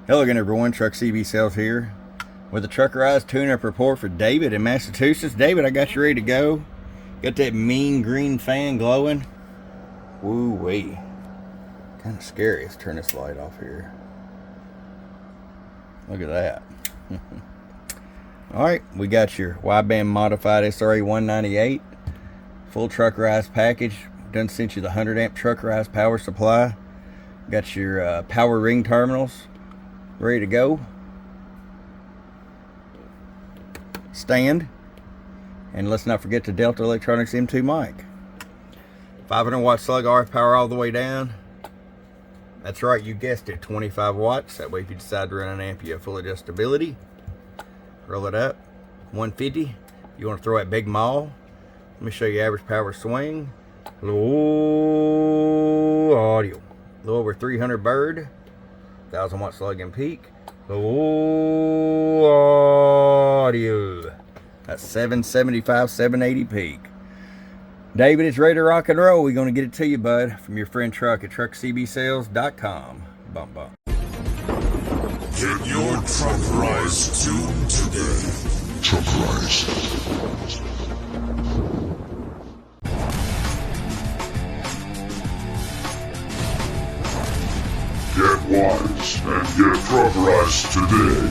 Hello again everyone, Truck CB Sales here with a Truckerized tune-up report for David in Massachusetts. David, I got you ready to go. Got that mean green fan glowing. Woo-wee. Kind of scary. Let's turn this light off here. Look at that. Alright, we got your wideband modified SRA 198. Full Truckerized package. Done sent you the 100 amp Truckerized power supply. Got your power ring terminals ready to go. Stand. And let's not forget the Delta Electronics M2 mic. 500 watt slug RF power all the way down. That's right, you guessed it, 25 watts. That way if you decide to run an amp, you have full adjustability. Roll it up. 150. You want to throw that big maul. Let me show you average power swing. Low audio. A little over 300 bird. 1000 watt slug and peak. Low audio. That's 775, 780 peak. David, it's ready to rock and roll. We're going to get it to you, bud, from your friend Truck at truckcbsales.com. Bump, bump. Get your Truckerized tune today. Truckerized. Get wise and get Truckerized today.